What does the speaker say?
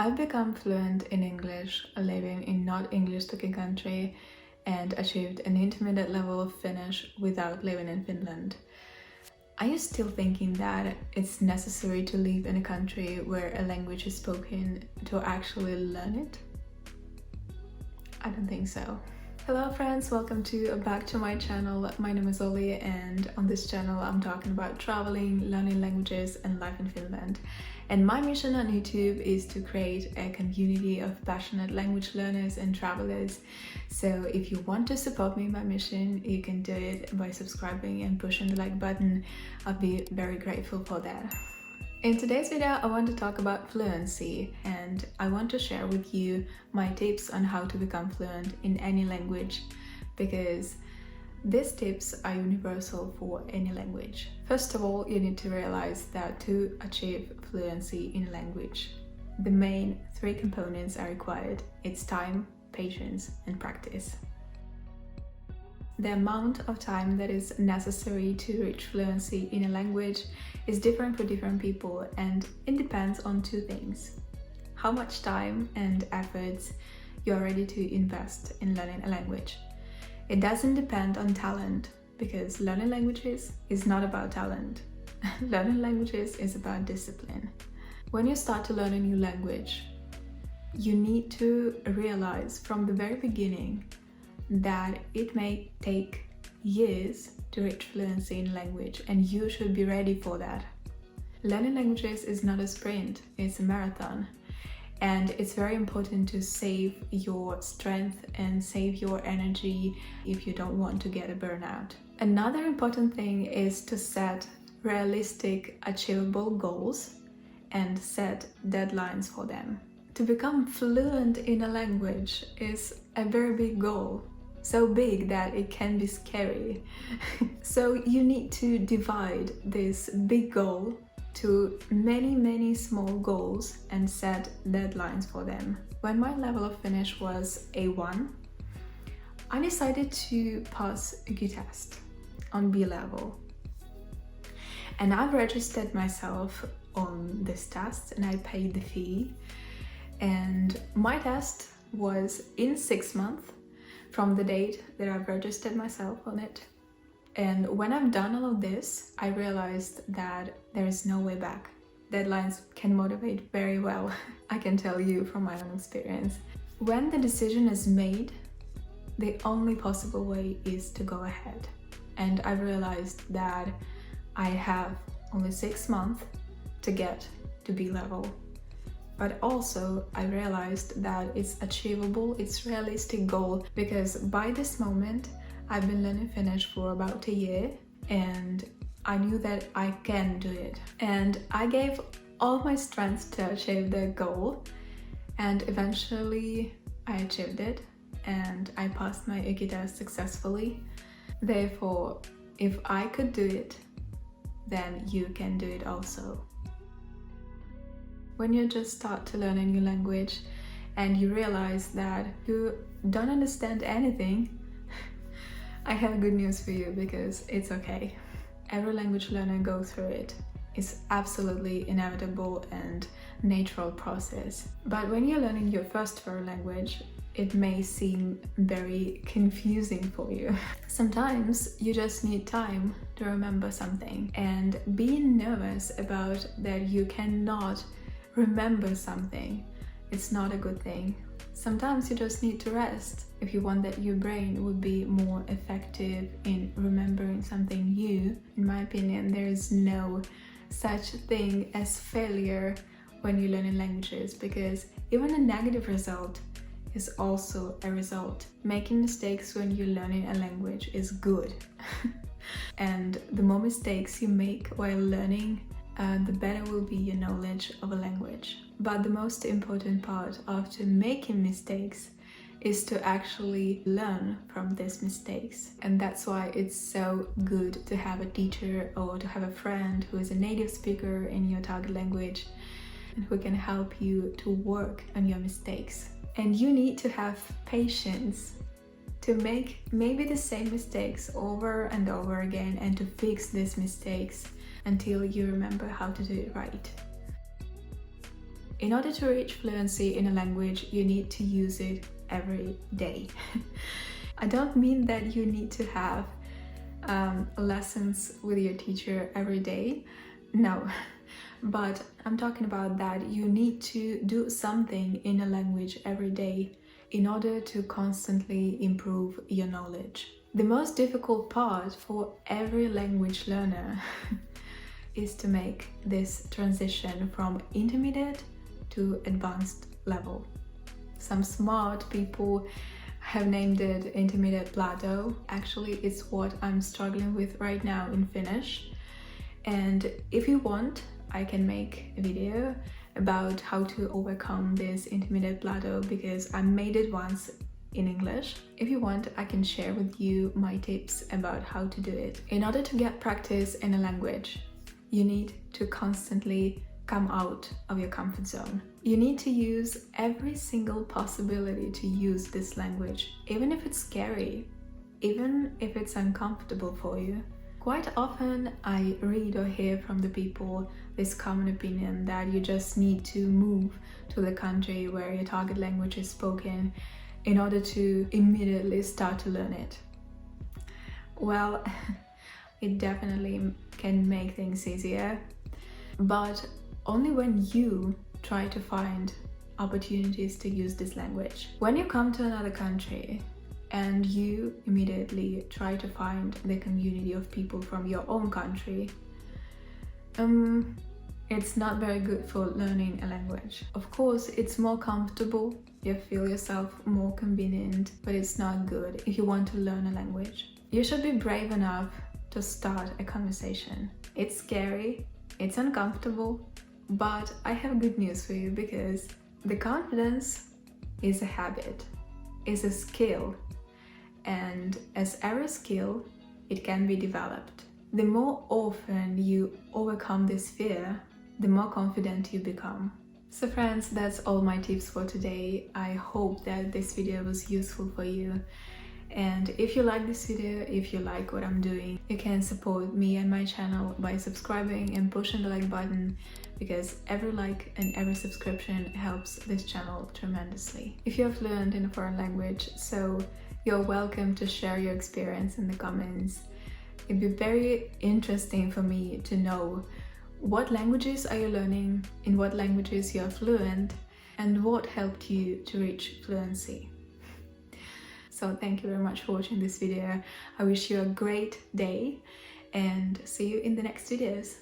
I've become fluent in English living in not English-speaking country and achieved an intermediate level of Finnish without living in Finland. Are you still thinking that it's necessary to live in a country where a language is spoken to actually learn it? I don't think so. Hello friends, welcome back to my channel. My name is Oli, and on this channel I'm talking about traveling, learning languages and life in Finland. And my mission on YouTube is to create a community of passionate language learners and travelers. So if you want to support me in my mission, you can do it by subscribing and pushing the like button. I'll be very grateful for that. In today's video, I want to talk about fluency, and I want to share with you my tips on how to become fluent in any language, because these tips are universal for any language. First of all, you need to realize that to achieve fluency in language, the main three components are required. It's time, patience, and practice. The amount of time that is necessary to reach fluency in a language is different for different people, and it depends on two things: how much time and efforts you are ready to invest in learning a language. It doesn't depend on talent, because learning languages is not about talent. Learning languages is about discipline. When you start to learn a new language, you need to realize from the very beginning that it may take years to reach fluency in language, and you should be ready for that. Learning languages is not a sprint, it's a marathon. And it's very important to save your strength and save your energy if you don't want to get a burnout. Another important thing is to set realistic, achievable goals and set deadlines for them. To become fluent in a language is a very big goal. So big that it can be scary. So you need to divide this big goal to many small goals and set deadlines for them. When my level of Finnish was A1, I decided to pass a good test on B level. And I've registered myself on this test and I paid the fee. And my test was in 6 months from the date that I've registered myself on it. And when I've done all of this, I realized that there is no way back. Deadlines can motivate very well. I can tell you from my own experience. When the decision is made, the only possible way is to go ahead. And I realized that I have only 6 months to get to B level. But also I realized that it's achievable, it's a realistic goal, because by this moment I've been learning Finnish for about a year and I knew that I can do it. And I gave all my strength to achieve the goal, and eventually I achieved it and I passed my Uki test successfully. Therefore, if I could do it, then you can do it also. When you just start to learn a new language and you realize that you don't understand anything, I have good news for you, because it's okay. Every language learner goes through it. It's absolutely inevitable and natural process. But when you're learning your first foreign language, it may seem very confusing for you. Sometimes you just need time to remember something, and being nervous about that you cannot remember something, it's not a good thing. Sometimes you just need to rest if you want that your brain would be more effective in remembering something new. In my opinion, there is no such thing as failure when you're learning languages, because even a negative result is also a result. Making mistakes when you're learning a language is good. And the more mistakes you make while learning, the better will be your knowledge of a language. But the most important part after making mistakes is to actually learn from these mistakes. And that's why it's so good to have a teacher or to have a friend who is a native speaker in your target language and who can help you to work on your mistakes. And you need to have patience to make maybe the same mistakes over and over again and to fix these mistakes until you remember how to do it right. In order to reach fluency in a language, you need to use it every day. I don't mean that you need to have lessons with your teacher every day, no. But I'm talking about that you need to do something in a language every day in order to constantly improve your knowledge. The most difficult part for every language learner is to make this transition from intermediate to advanced level. Some smart people have named it intermediate plateau. Actually, it's what I'm struggling with right now in Finnish. And if you want, I can make a video about how to overcome this intermediate plateau because I made it once in English. If you want, I can share with you my tips about how to do it. In order to get practice in a language, you need to constantly come out of your comfort zone. You need to use every single possibility to use this language, even if it's scary, even if it's uncomfortable for you. Quite often I read or hear from the people this common opinion that you just need to move to the country where your target language is spoken in order to immediately start to learn it. Well, it definitely can make things easier, but only when you try to find opportunities to use this language. When you come to another country and you immediately try to find the community of people from your own country, it's not very good for learning a language. Of course, it's more comfortable, you feel yourself more convenient, but it's not good if you want to learn a language. You should be brave enough to start a conversation. It's scary, it's uncomfortable, but I have good news for you because the confidence is a habit, is a skill, and as every skill, it can be developed. The more often you overcome this fear, the more confident you become. So friends, that's all my tips for today. I hope that this video was useful for you. And if you like this video, if you like what I'm doing, you can support me and my channel by subscribing and pushing the like button, because every like and every subscription helps this channel tremendously. If you're fluent in a foreign language, so you're welcome to share your experience in the comments. It'd be very interesting for me to know what languages are you learning, in what languages you're fluent, and what helped you to reach fluency. So thank you very much for watching this video. I wish you a great day and see you in the next videos.